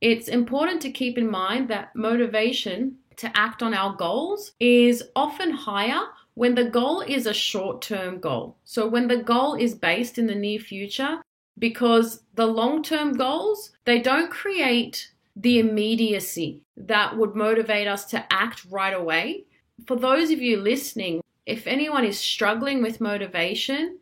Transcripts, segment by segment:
it's important to keep in mind that motivation to act on our goals is often higher when the goal is a short-term goal. So when the goal is based in the near future, because the long-term goals, they don't create the immediacy that would motivate us to act right away. For those of you listening, if anyone is struggling with motivation,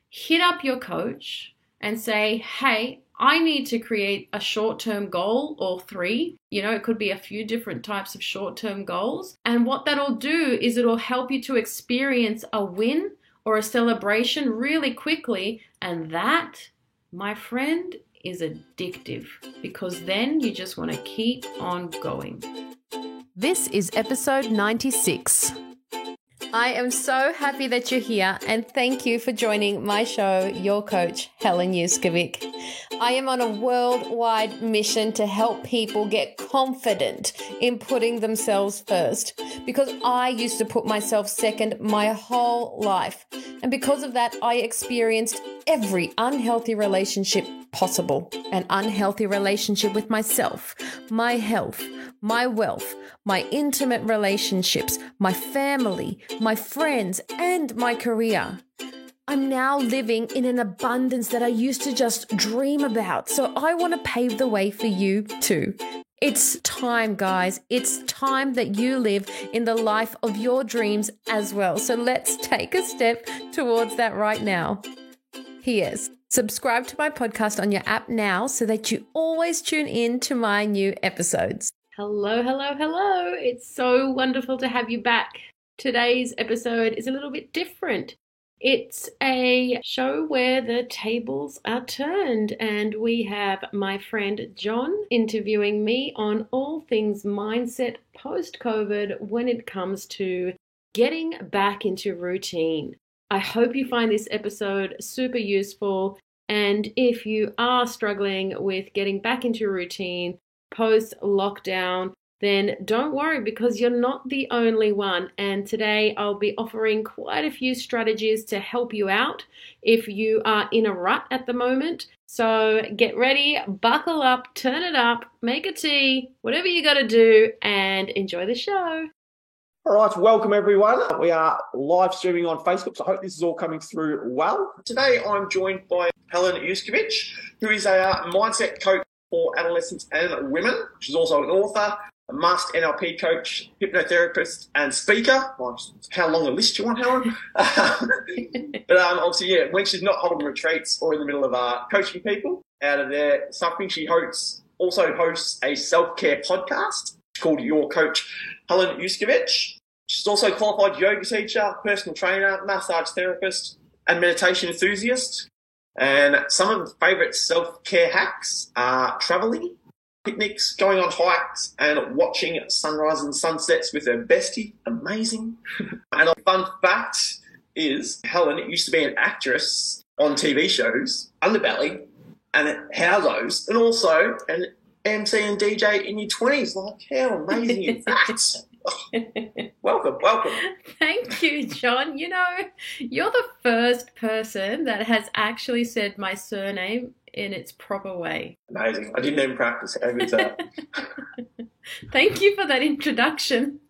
hit up your coach and say, hey, I need to create a short-term goal or 3. It could be a few different types of short-term goals. And what that'll do is it'll help you to experience a win or a celebration really quickly. And that, my friend, is addictive because then you just want to keep on going. This is episode 96. I am so happy that you're here and thank you for joining my show, your coach, Helen Yuskovic. I am on a worldwide mission to help people get confident in putting themselves first because I used to put myself second my whole life. And because of that, I experienced every unhealthy relationship possible. An unhealthy relationship with myself, my health, my wealth, my intimate relationships, my family, my friends, and my career. I'm now living in an abundance that I used to just dream about. So I want to pave the way for you too. It's time, guys. It's time that you live in the life of your dreams as well. So let's take a step towards that right now. P.S. Subscribe to my podcast on your app now so that you always tune in to my new episodes. Hello, hello, hello. It's so wonderful to have you back. Today's episode is a little bit different. It's a show where the tables are turned and we have my friend John interviewing me on all things mindset post-COVID when it comes to getting back into routine. I hope you find this episode super useful, and if you are struggling with getting back into routine post-lockdown, then don't worry because you're not the only one. And today I'll be offering quite a few strategies to help you out if you are in a rut at the moment. So get ready, buckle up, turn it up, make a tea, whatever you got to do, and enjoy the show. All right, welcome everyone. We are live streaming on Facebook, so I hope this is all coming through well. Today I'm joined by Helen Yuskovic, who is a mindset coach for adolescents and women. She's also an author, a master NLP coach, hypnotherapist, and speaker. Well, how long a list do you want, Helen? But obviously, yeah, when she's not holding retreats or in the middle of coaching people out of their suffering, she also hosts a self-care podcast called Your Coach, Helen Yuskovic. She's also a qualified yoga teacher, personal trainer, massage therapist, and meditation enthusiast. And some of the favourite self-care hacks are travelling, picnics, going on hikes, and watching sunrise and sunsets with her bestie. Amazing. And a fun fact is Helen used to be an actress on TV shows, Underbelly, and Houseos, and also an MC and DJ in your 20s. Like, how amazing is that? Welcome. Thank you, John. You're the first person that has actually said my surname in its proper way. Amazing. I didn't even practice. How good's that? Thank you for that introduction.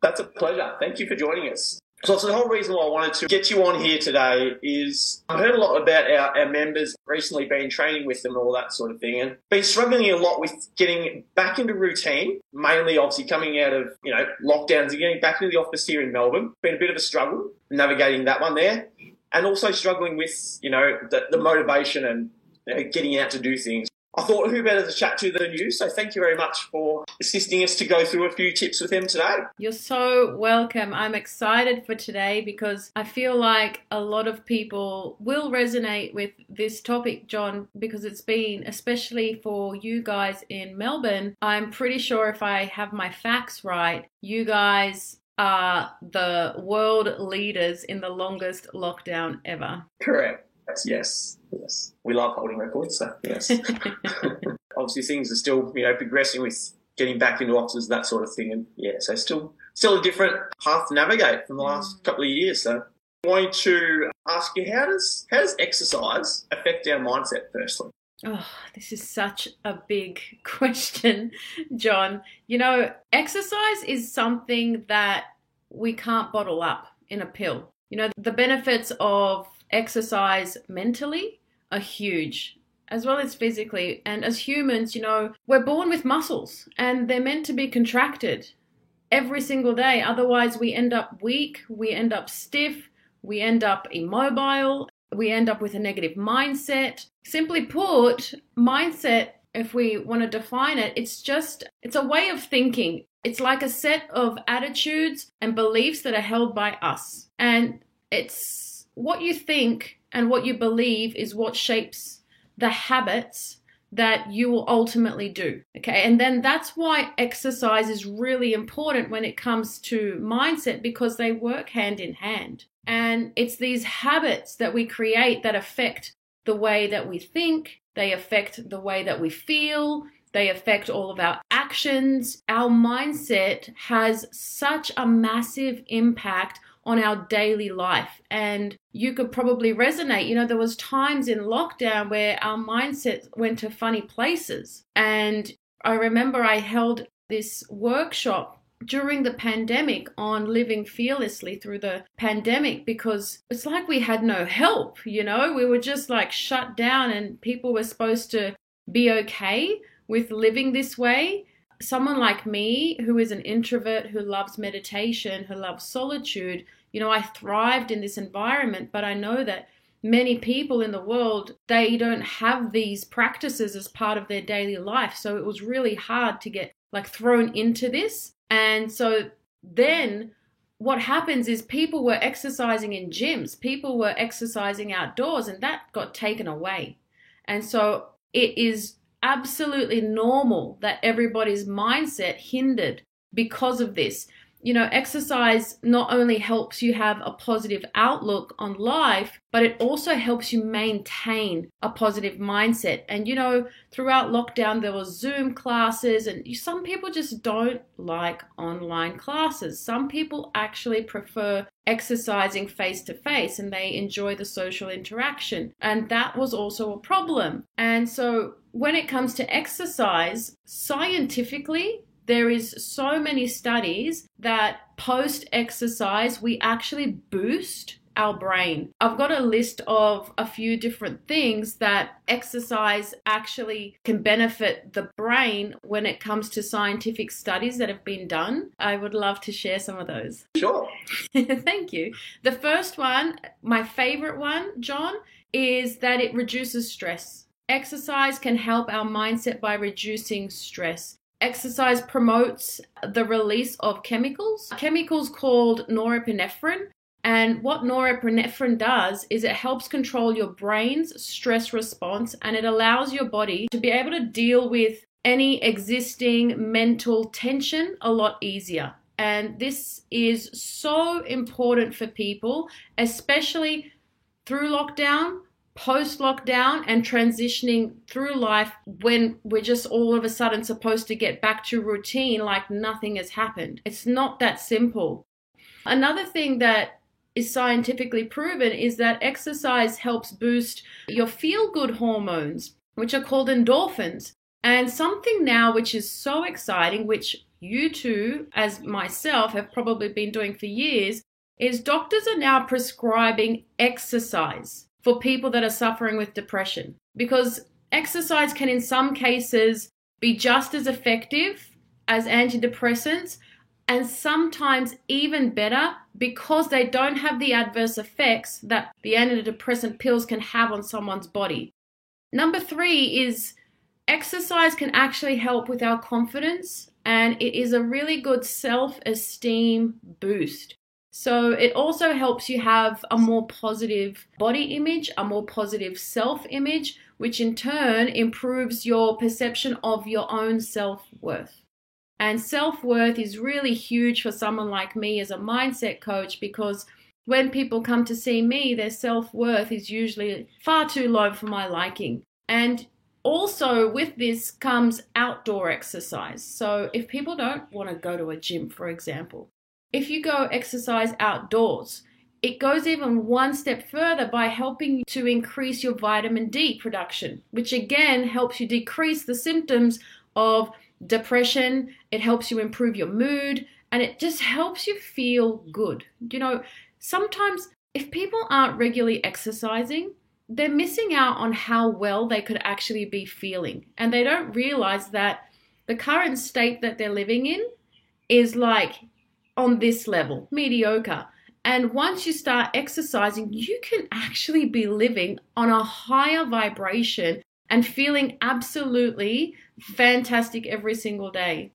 That's a pleasure. Thank you for joining us. So the whole reason why I wanted to get you on here today is I heard a lot about our members, recently been training with them and all that sort of thing, and been struggling a lot with getting back into routine, mainly obviously coming out of, lockdowns and getting back into the office here in Melbourne. Been a bit of a struggle navigating that one there, and also struggling with, the motivation and getting out to do things. I thought who better to chat to than you, so thank you very much for assisting us to go through a few tips with them today. You're so welcome. I'm excited for today because I feel like a lot of people will resonate with this topic, John, because it's been, especially for you guys in Melbourne, I'm pretty sure if I have my facts right, you guys are the world leaders in the longest lockdown ever. Correct. Yes. We love holding records, so yes. Obviously, things are still, progressing with getting back into offices, that sort of thing, and so still a different path to navigate from the last couple of years. So, I wanted to ask you, how does exercise affect our mindset? Firstly, Oh, this is such a big question, John. Exercise is something that we can't bottle up in a pill. The benefits of exercise mentally are huge, as well as physically. And as humans, we're born with muscles and they're meant to be contracted every single day. Otherwise, we end up weak, we end up stiff, we end up immobile, we end up with a negative mindset. Simply put, mindset, if we want to define it, it's a way of thinking. It's like a set of attitudes and beliefs that are held by us. And it's what you think and what you believe is what shapes the habits that you will ultimately do. Okay. And then that's why exercise is really important when it comes to mindset, because they work hand in hand. And it's these habits that we create that affect the way that we think, they affect the way that we feel, they affect all of our actions. Our mindset has such a massive impact on our daily life. And you could probably resonate. There was times in lockdown where our mindset went to funny places. And I remember I held this workshop during the pandemic on living fearlessly through the pandemic, because it's like we had no help. We were just like shut down, and people were supposed to be okay with living this way. Someone like me, who is an introvert, who loves meditation, who loves solitude, I thrived in this environment, but I know that many people in the world, they don't have these practices as part of their daily life. So it was really hard to get thrown into this. And so then what happens is people were exercising in gyms, people were exercising outdoors, and that got taken away. And so it is absolutely normal that everybody's mindset hindered because of this. Exercise not only helps you have a positive outlook on life, but it also helps you maintain a positive mindset. And, throughout lockdown, there was Zoom classes, and some people just don't like online classes. Some people actually prefer exercising face to face, and they enjoy the social interaction. And that was also a problem. And so when it comes to exercise, scientifically, there is so many studies that post-exercise, we actually boost our brain. I've got a list of a few different things that exercise actually can benefit the brain when it comes to scientific studies that have been done. I would love to share some of those. Sure. Thank you. The first one, my favorite one, John, is that it reduces stress. Exercise can help our mindset by reducing stress. Exercise promotes the release of chemicals called norepinephrine. And what norepinephrine does is it helps control your brain's stress response, and it allows your body to be able to deal with any existing mental tension a lot easier. And this is so important for people, especially through lockdown, post-lockdown, and transitioning through life when we're just all of a sudden supposed to get back to routine like nothing has happened. It's not that simple. Another thing that is scientifically proven is that exercise helps boost your feel-good hormones, which are called endorphins. And something now which is so exciting, which you too, as myself, have probably been doing for years, is doctors are now prescribing exercise for people that are suffering with depression, because exercise can in some cases be just as effective as antidepressants, and sometimes even better, because they don't have the adverse effects that the antidepressant pills can have on someone's body. Number 3 is exercise can actually help with our confidence, and it is a really good self-esteem boost. So it also helps you have a more positive body image, a more positive self-image, which in turn improves your perception of your own self-worth. And self-worth is really huge for someone like me as a mindset coach, because when people come to see me, their self-worth is usually far too low for my liking. And also with this comes outdoor exercise. So if people don't want to go to a gym, for example, if you go exercise outdoors, it goes even one step further by helping you to increase your vitamin D production, which again helps you decrease the symptoms of depression. It helps you improve your mood, and it just helps you feel good. You know, sometimes if people aren't regularly exercising, they're missing out on how well they could actually be feeling. And they don't realize that the current state that they're living in is like on this level, mediocre. And once you start exercising, you can actually be living on a higher vibration and feeling absolutely fantastic every single day.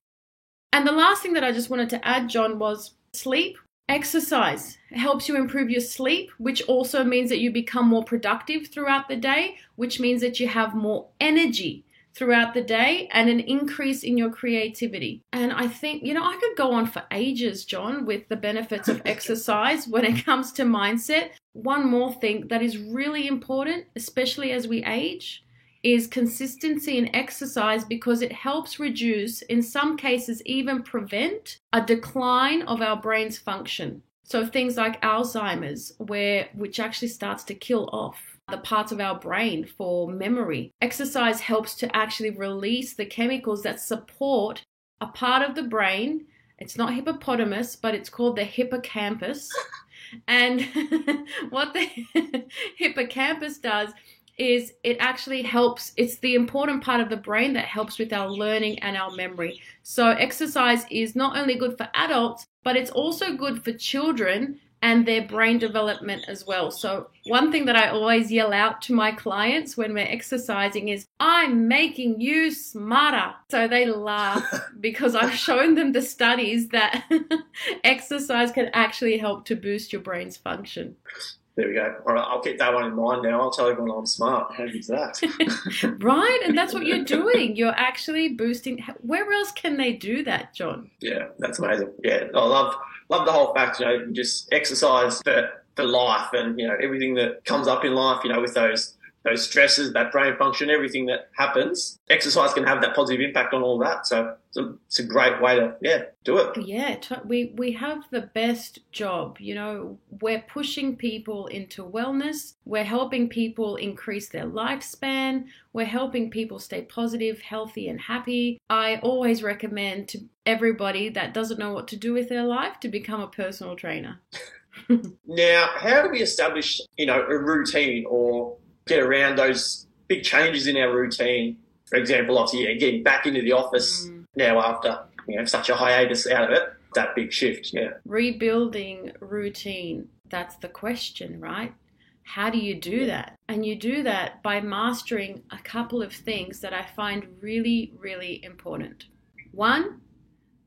And the last thing that I just wanted to add, John, was sleep. Exercise helps you improve your sleep, which also means that you become more productive throughout the day, which means that you have more energy throughout the day and an increase in your creativity. And I think, I could go on for ages, John, with the benefits of exercise when it comes to mindset. One more thing that is really important, especially as we age, is consistency in exercise, because it helps reduce, in some cases even prevent, a decline of our brain's function. So things like Alzheimer's, which actually starts to kill off the parts of our brain for memory. Exercise helps to actually release the chemicals that support a part of the brain. It's not hippopotamus, but it's called the hippocampus. And what the hippocampus does is it actually helps. It's the important part of the brain that helps with our learning and our memory. So exercise is not only good for adults, but it's also good for children and their brain development as well. So one thing that I always yell out to my clients when we're exercising is, "I'm making you smarter." So they laugh because I've shown them the studies that exercise can actually help to boost your brain's function. There we go. All right, I'll keep that one in mind now. I'll tell everyone I'm smart. How good's that? Right, and that's what you're doing. You're actually boosting. Where else can they do that, John? Yeah, that's amazing. Yeah, I love the whole fact, you just exercise for life and, everything that comes up in life, with those stresses, that brain function, everything that happens. Exercise can have that positive impact on all that. So it's a great way to, do it. Yeah, we have the best job. We're pushing people into wellness. We're helping people increase their lifespan. We're helping people stay positive, healthy, and happy. I always recommend to everybody that doesn't know what to do with their life to become a personal trainer. Now, how do we establish, a routine or get around those big changes in our routine? For example, obviously, getting back into the office now after, such a hiatus out of it, that big shift, Rebuilding routine, that's the question, right? How do you do that? And you do that by mastering a couple of things that I find really, really important. One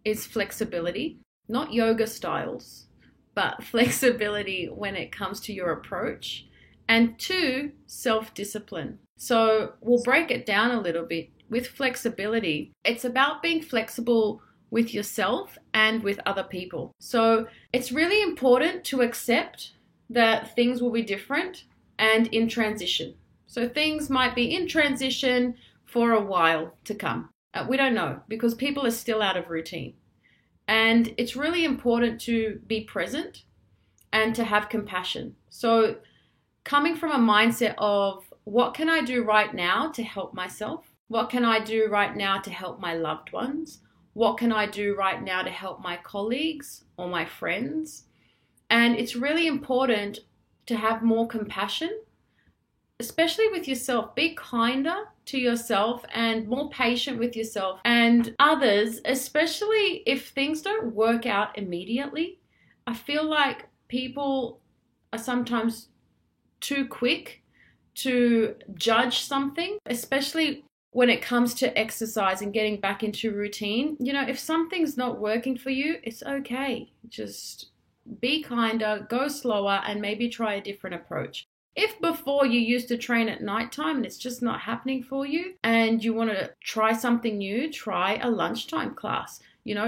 is flexibility, not yoga styles, but flexibility when it comes to your approach. And two, self-discipline. So we'll break it down a little bit. With flexibility, it's about being flexible with yourself and with other people. So it's really important to accept that things will be different and in transition. So things might be in transition for a while to come. We don't know, because people are still out of routine. And it's really important to be present and to have compassion. So coming from a mindset of, what can I do right now to help myself? What can I do right now to help my loved ones? What can I do right now to help my colleagues or my friends? And it's really important to have more compassion, especially with yourself. Be kinder to yourself and more patient with yourself and others, especially if things don't work out immediately. I feel like people are sometimes too quick to judge something, especially when it comes to exercise and getting back into routine. If something's not working for you, it's okay. Just be kinder, go slower, and maybe try a different approach. If before you used to train at nighttime and it's just not happening for you and you want to try something new, try a lunchtime class.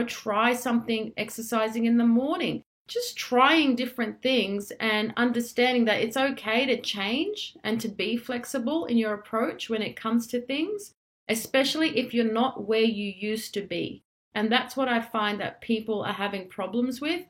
Try something exercising in the morning. Just trying different things and understanding that it's okay to change and to be flexible in your approach when it comes to things, especially if you're not where you used to be. And that's what I find that people are having problems with.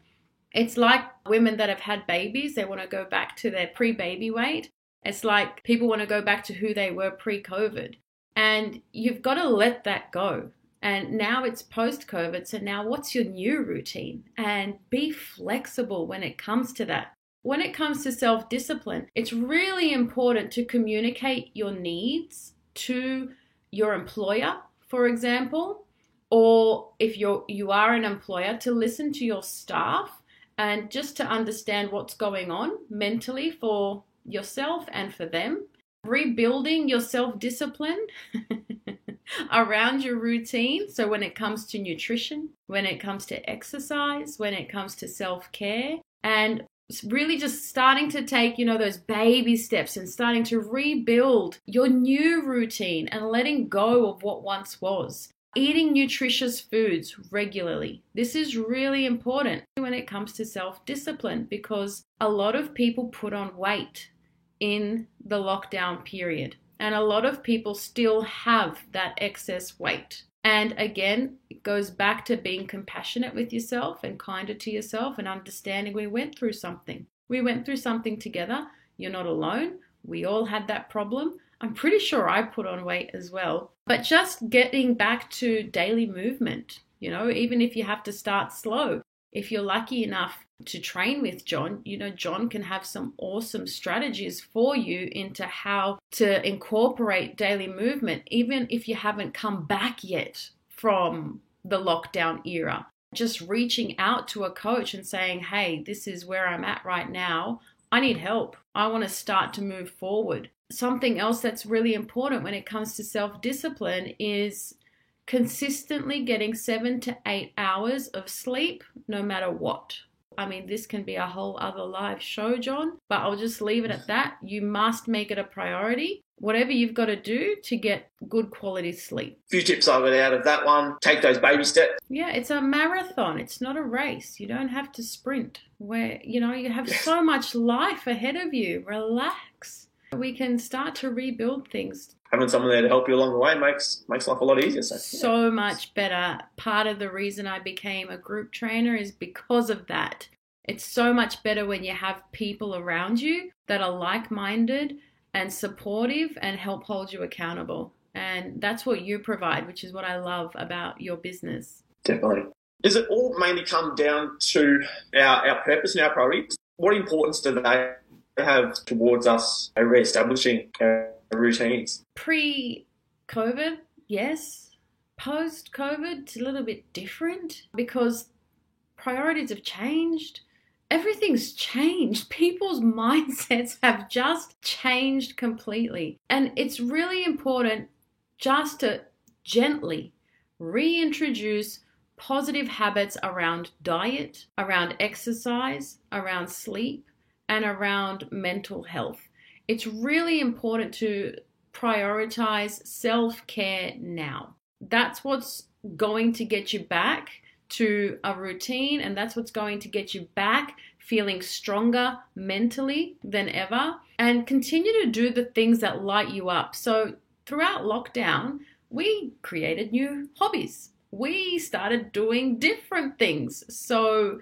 It's like women that have had babies, they want to go back to their pre-baby weight. It's like people want to go back to who they were pre-COVID. And you've got to let that go. And now it's post-COVID, so now what's your new routine? And be flexible when it comes to that. When it comes to self-discipline, it's really important to communicate your needs to your employer, for example, or if you are an employer, to listen to your staff and just to understand what's going on mentally for yourself and for them. Rebuilding your self-discipline around your routine. So when it comes to nutrition, when it comes to exercise, when it comes to self-care, and really just starting to take, those baby steps and starting to rebuild your new routine and letting go of what once was. Eating nutritious foods regularly. This is really important when it comes to self-discipline, because a lot of people put on weight in the lockdown period, and a lot of people still have that excess weight. And again, it goes back to being compassionate with yourself and kinder to yourself and understanding we went through something. We went through something together. You're not alone. We all had that problem. I'm pretty sure I put on weight as well. But just getting back to daily movement, even if you have to start slow. If you're lucky enough to train with John, John can have some awesome strategies for you into how to incorporate daily movement, even if you haven't come back yet from the lockdown era. Just reaching out to a coach and saying, hey, this is where I'm at right now. I need help. I want to start to move forward. Something else that's really important when it comes to self-discipline is consistently getting 7 to 8 hours of sleep, no matter what. I mean, this can be a whole other live show, John, but I'll just leave it at that. You must make it a priority, whatever you've got to do to get good quality sleep. A few tips I got out of that one. Take those baby steps. Yeah, it's a marathon. It's not a race. You don't have to sprint where, you have so much life ahead of you. Relax. We can start to rebuild things. Having someone there to help you along the way makes life a lot easier. So much better. Part of the reason I became a group trainer is because of that. It's so much better when you have people around you that are like-minded and supportive and help hold you accountable. And that's what you provide, which is what I love about your business. Definitely. Does it all mainly come down to our purpose and our priorities? What importance do they have towards us re-establishing our routines? Pre-COVID, yes. Post-COVID, it's a little bit different because priorities have changed. Everything's changed. People's mindsets have just changed completely. And it's really important just to gently reintroduce positive habits around diet, around exercise, around sleep, and around mental health. It's really important to prioritize self-care now. That's what's going to get you back to a routine, and that's what's going to get you back feeling stronger mentally than ever, and continue to do the things that light you up. So throughout lockdown, we created new hobbies. We started doing different things. So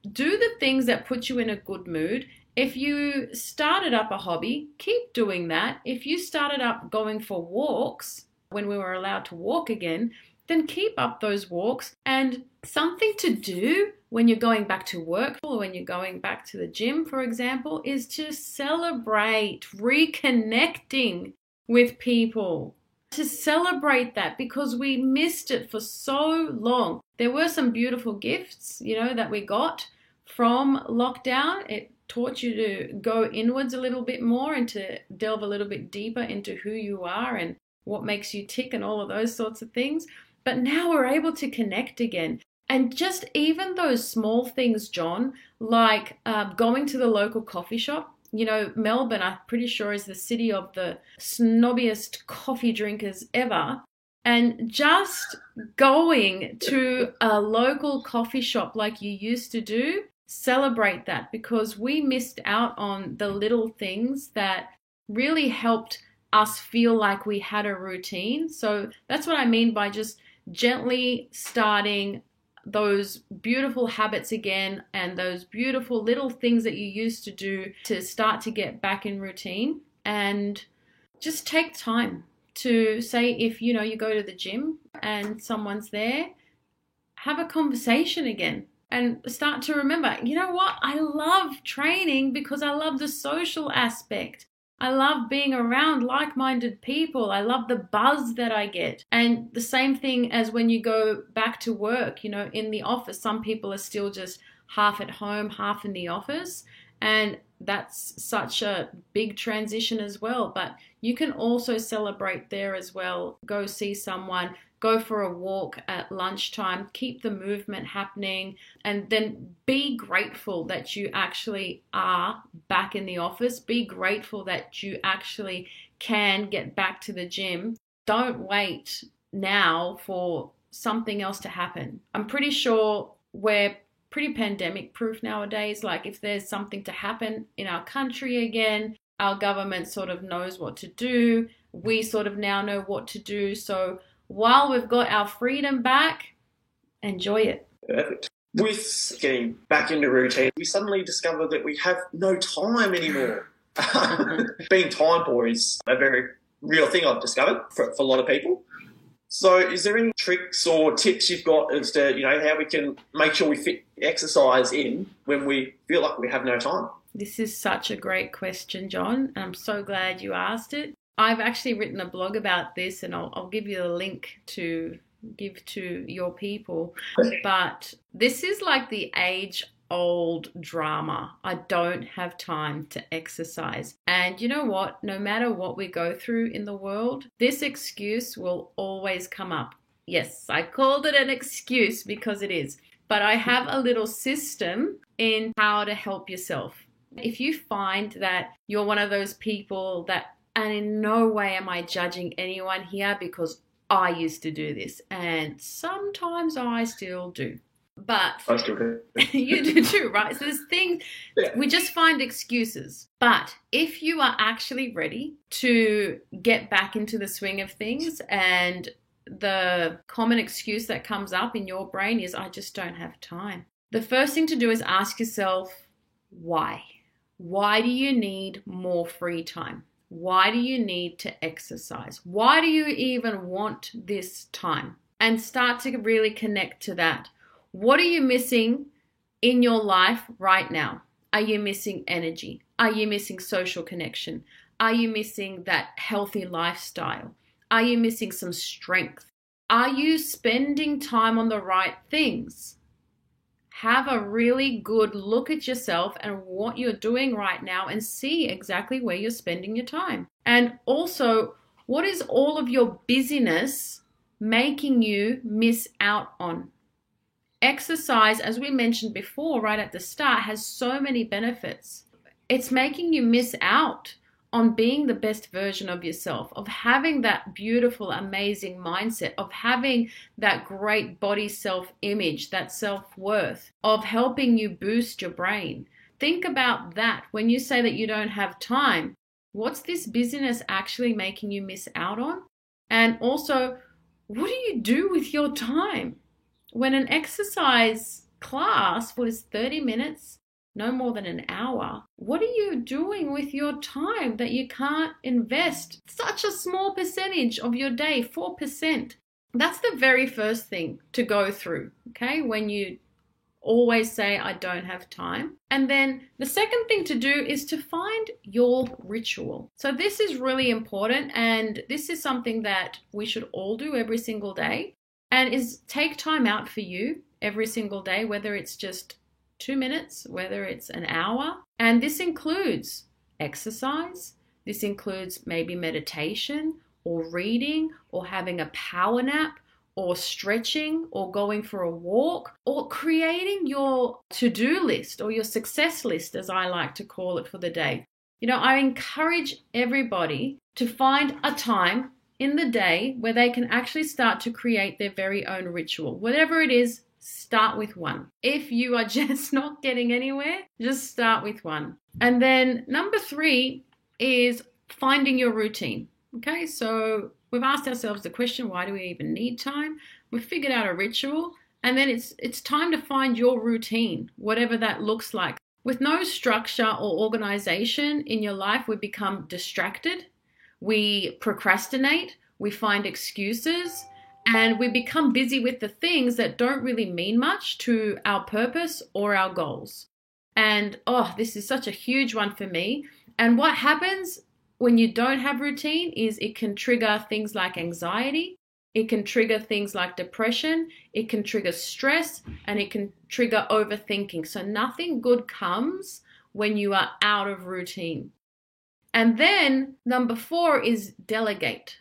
do the things that put you in a good mood. If you started up a hobby, keep doing that. If you started up going for walks when we were allowed to walk again, then keep up those walks. And something to do when you're going back to work or when you're going back to the gym, for example, is to celebrate reconnecting with people. To celebrate that, because we missed it for so long. There were some beautiful gifts, that we got from lockdown. It taught you to go inwards a little bit more and to delve a little bit deeper into who you are and what makes you tick and all of those sorts of things. But now we're able to connect again. And just even those small things, John, like going to the local coffee shop. Melbourne, I'm pretty sure, is the city of the snobbiest coffee drinkers ever. And just going to a local coffee shop like you used to do, celebrate that, because we missed out on the little things that really helped us feel like we had a routine. So that's what I mean by just gently starting those beautiful habits again and those beautiful little things that you used to do to start to get back in routine. And just take time to say, if you go to the gym and someone's there, have a conversation again and start to remember, you know what? I love training because I love the social aspect. I love being around like-minded people. I love the buzz that I get. And the same thing as when you go back to work, in the office, some people are still just half at home, half in the office. And that's such a big transition as well. But you can also celebrate there as well. Go see someone, go for a walk at lunchtime, keep the movement happening, and then be grateful that you actually are back in the office. Be grateful that you actually can get back to the gym. Don't wait now for something else to happen. I'm pretty sure we're pretty pandemic proof nowadays. Like, if there's something to happen in our country again, our government sort of knows what to do. We sort of now know what to do. So while we've got our freedom back, enjoy it. Perfect. With getting back into routine, we suddenly discover that we have no time anymore. Being time poor is a very real thing, I've discovered, for a lot of people. So is there any tricks or tips you've got as to, how we can make sure we fit exercise in when we feel like we have no time? This is such a great question, John. I'm so glad you asked it. I've actually written a blog about this, and I'll give you the link to give to your people. But this is like the age-old drama. I don't have time to exercise. And you know what? No matter what we go through in the world, this excuse will always come up. Yes, I called it an excuse because it is. But I have a little system in how to help yourself. If you find that you're one of those people that, and in no way am I judging anyone here, because I used to do this and sometimes I still do. But I still do. You do too, right? So there's things, we just find excuses. But if you are actually ready to get back into the swing of things, and the common excuse that comes up in your brain is, I just don't have time. The first thing to do is ask yourself, why? Why do you need more free time? Why do you need to exercise? Why do you even want this time? And start to really connect to that. What are you missing in your life right now? Are you missing energy? Are you missing social connection? Are you missing that healthy lifestyle? Are you missing some strength? Are you spending time on the right things? Have a really good look at yourself and what you're doing right now and see exactly where you're spending your time. And also, what is all of your busyness making you miss out on? Exercise, as we mentioned before, right at the start, has so many benefits. It's making you miss out on being the best version of yourself, of having that beautiful, amazing mindset, of having that great body self-image, that self-worth, of helping you boost your brain. Think about that. When you say that you don't have time, what's this busyness actually making you miss out on? And also, what do you do with your time? When an exercise class was 30 minutes, no more than an hour, what are you doing with your time that you can't invest such a small percentage of your day, 4%? That's the very first thing to go through, okay, when you always say, I don't have time. And then the second thing to do is to find your ritual. So this is really important, and this is something that we should all do every single day, and is take time out for you every single day, whether it's just 2 minutes, whether it's an hour. And this includes exercise. This includes maybe meditation or reading or having a power nap or stretching or going for a walk or creating your to-do list or your success list, as I like to call it, for the day. I encourage everybody to find a time in the day where they can actually start to create their very own ritual. Whatever it is, start with one. If you are just not getting anywhere, just start with one. And then number 3 is finding your routine. Okay, so we've asked ourselves the question, why do we even need time? We've figured out a ritual. And then it's time to find your routine, whatever that looks like. With no structure or organization in your life, we become distracted, we procrastinate, we find excuses, and we become busy with the things that don't really mean much to our purpose or our goals. And this is such a huge one for me. And what happens when you don't have routine is it can trigger things like anxiety, it can trigger things like depression, it can trigger stress, and it can trigger overthinking. So nothing good comes when you are out of routine. And then number 4 is delegate.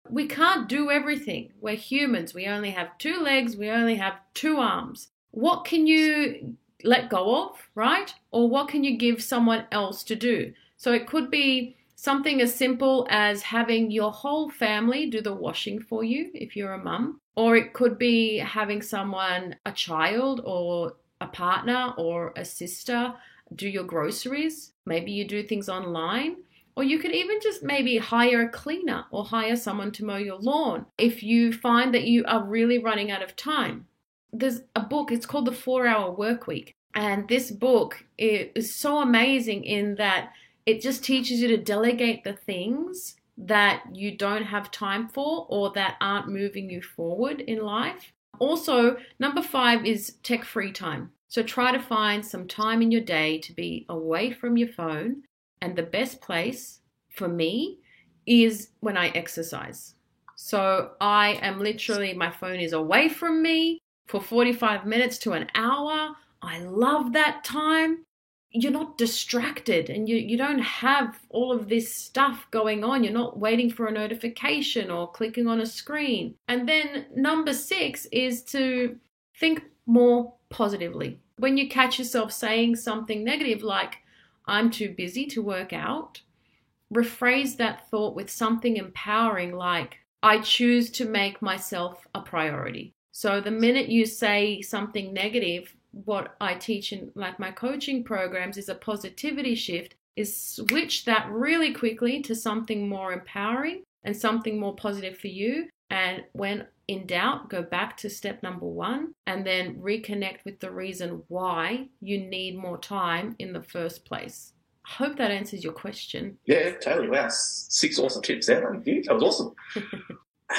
We can't do everything. We're humans. We only have 2 legs. We only have 2 arms. What can you let go of, right? Or what can you give someone else to do? So it could be something as simple as having your whole family do the washing for you if you're a mum. Or it could be having someone, a child or a partner or a sister, do your groceries. Maybe you do things online. Or you could even just maybe hire a cleaner or hire someone to mow your lawn if you find that you are really running out of time. There's a book, it's called The 4-Hour Workweek. And this book is so amazing in that it just teaches you to delegate the things that you don't have time for or that aren't moving you forward in life. Also, number 5 is tech-free time. So try to find some time in your day to be away from your phone. And the best place for me is when I exercise. So I am literally, my phone is away from me for 45 minutes to an hour. I love that time. You're not distracted and you don't have all of this stuff going on. You're not waiting for a notification or clicking on a screen. And then number 6 is to think more positively. When you catch yourself saying something negative like, I'm too busy to work out, rephrase that thought with something empowering like, I choose to make myself a priority. So the minute you say something negative, what I teach in like my coaching programs is a positivity shift, is switch that really quickly to something more empowering and something more positive for you. And when in doubt, go back to step number 1 and then reconnect with the reason why you need more time in the first place. I hope that answers your question. Yeah, totally. Wow, 6 awesome tips there. Thank you. That was awesome.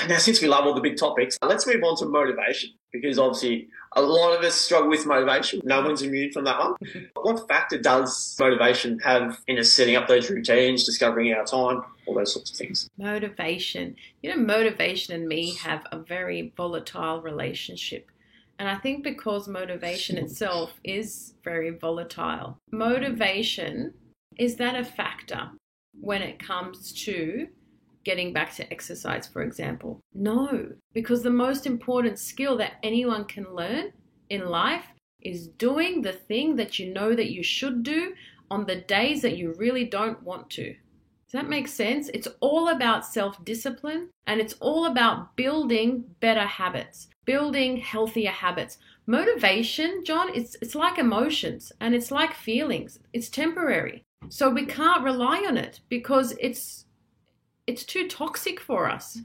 Now, since we love all the big topics, let's move on to motivation, because obviously a lot of us struggle with motivation. No one's immune from that one. What factor does motivation have in us setting up those routines, discovering our time, all those sorts of things? Motivation. Motivation and me have a very volatile relationship. And I think because motivation itself is very volatile. Motivation, is that a factor when it comes to getting back to exercise, for example? No, because the most important skill that anyone can learn in life is doing the thing that you know that you should do on the days that you really don't want to. Does that make sense? It's all about self-discipline and it's all about building better habits, building healthier habits. Motivation, John, it's like emotions and it's like feelings. It's temporary. So we can't rely on it because it's too toxic for us.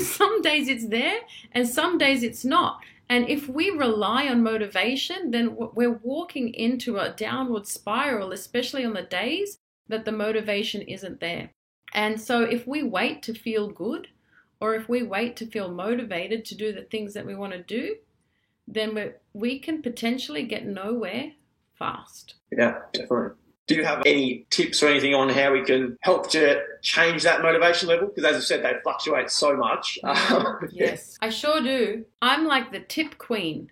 Some days it's there and some days it's not. And if we rely on motivation, then we're walking into a downward spiral, especially on the days that the motivation isn't there. And so if we wait to feel good, or if we wait to feel motivated to do the things that we want to do, then we can potentially get nowhere fast. Yeah, definitely. Do you have any tips or anything on how we can help to change that motivation level? Because as I said, they fluctuate so much. Yes, I sure do. I'm like the tip queen.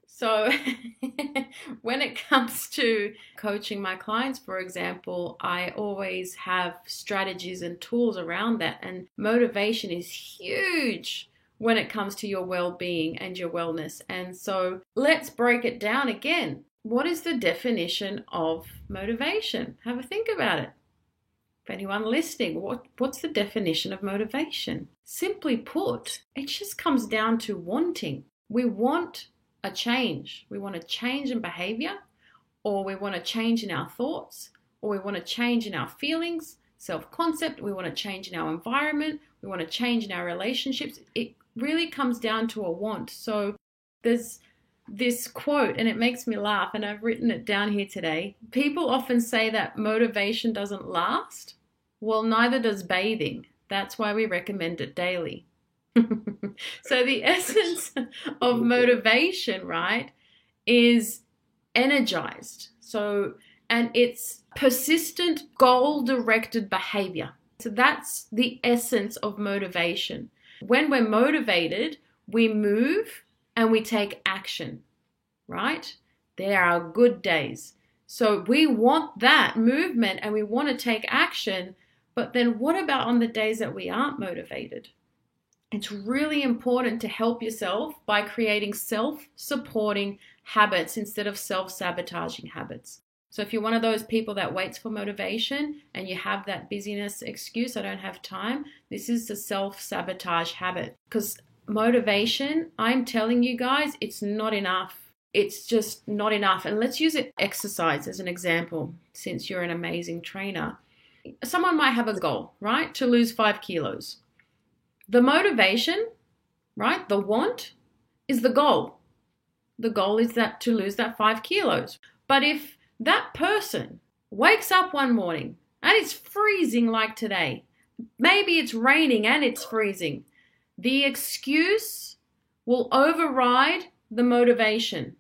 So when it comes to coaching my clients, for example, I always have strategies and tools around that. And motivation is huge when it comes to your well-being and your wellness. And so let's break it down again. What is the definition of motivation? Have a think about it. For anyone listening, what's the definition of motivation? Simply put, it just comes down to wanting. We want a change. We want a change in behavior, or we want a change in our thoughts, or we want a change in our feelings, self-concept. We want to change in our environment. We want to change in our relationships. It really comes down to a want. So There's this quote, and it makes me laugh, and I've written it down here today. People often say that motivation doesn't last. Well, neither does bathing. That's why we recommend it daily. So the essence of motivation, right, is energized. And it's persistent, goal-directed behavior. So that's the essence of motivation. When we're motivated, we move and we take action, right? There are good days. So we want that movement and we want to take action, but then what about on the days that we aren't motivated? It's really important to help yourself by creating self-supporting habits instead of self-sabotaging habits. So if you're one of those people that waits for motivation and you have that busyness excuse, I don't have time, this is the self-sabotage habit. Because motivation, I'm telling you guys, it's not enough. It's just not enough. And let's use exercise as an example, since you're an amazing trainer. Someone might have a goal, right, to lose 5 kilos. The motivation, right, the want, is the goal. The goal is that to lose that 5 kilos. But if that person wakes up one morning and it's freezing like today, maybe it's raining and it's freezing, the excuse will override the motivation.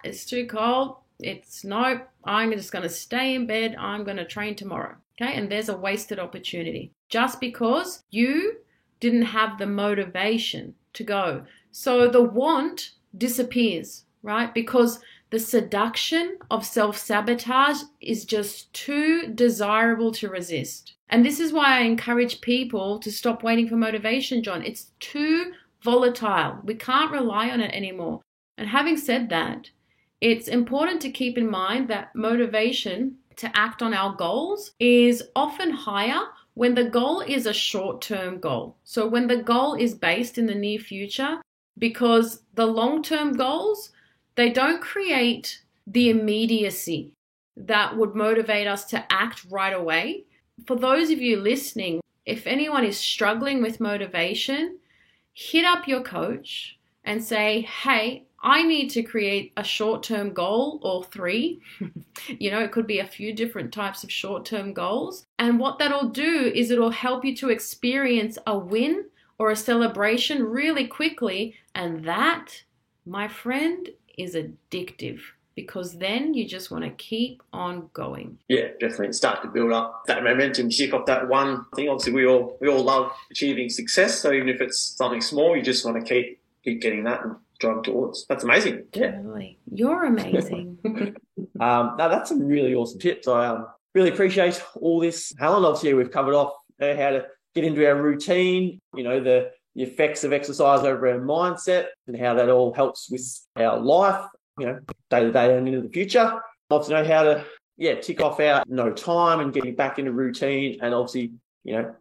It's too cold. I'm just going to stay in bed. I'm going to train tomorrow. Okay, and there's a wasted opportunity just because you didn't have the motivation to go. So the want disappears, right? Because the seduction of self-sabotage is just too desirable to resist. And this is why I encourage people to stop waiting for motivation, John. It's too volatile. We can't rely on it anymore. And having said that, it's important to keep in mind that motivation to act on our goals is often higher when the goal is a short-term goal. So when the goal is based in the near future, because the long-term goals, they don't create the immediacy that would motivate us to act right away. For those of you listening, if anyone is struggling with motivation, hit up your coach and say, hey, I need to create a short-term goal or 3. It could be a few different types of short-term goals. And what that'll do is it'll help you to experience a win or a celebration really quickly. And that, my friend, is addictive, because then you just want to keep on going. Yeah, definitely. Start to build up that momentum, tick off that one thing. Obviously, we all love achieving success. So even if it's something small, you just want to keep getting that and driving towards. That's amazing. Yeah. Totally. You're amazing. No, that's some really awesome tips. I really appreciate all this. Helen, obviously, we've covered off how to get into our routine, the effects of exercise over our mindset and how that all helps with our life, day to day and into the future. Obviously know how to, tick off our no time and getting back into routine, and obviously,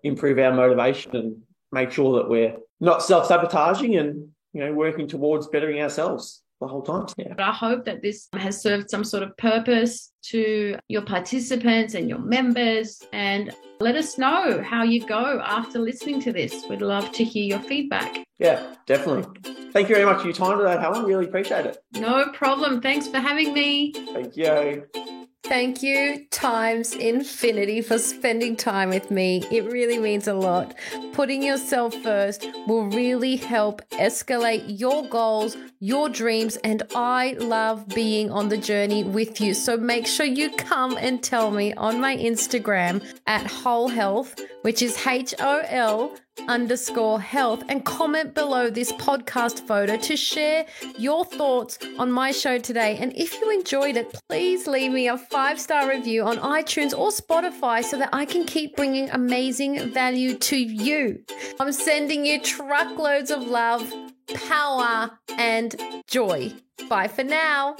improve our motivation and make sure that we're not self-sabotaging and, working towards bettering ourselves the whole time. Yeah. But I hope that this has served some sort of purpose to your participants and your members, and let us know how you go after listening to this. We'd love to hear your feedback. Yeah, definitely. Thank you very much for your time today, Helen. Really appreciate it. No problem. Thanks for having me. Thank you. Thank you times infinity for spending time with me. It really means a lot. Putting yourself first will really help escalate your goals, your dreams, and I love being on the journey with you. So make sure you come and tell me on my Instagram at Whole Health, which is HOL_health, and comment below this podcast photo to share your thoughts on my show today. And if you enjoyed it, please leave me a 5-star review on iTunes or Spotify so that I can keep bringing amazing value to you. I'm sending you truckloads of love, power, and joy. Bye for now.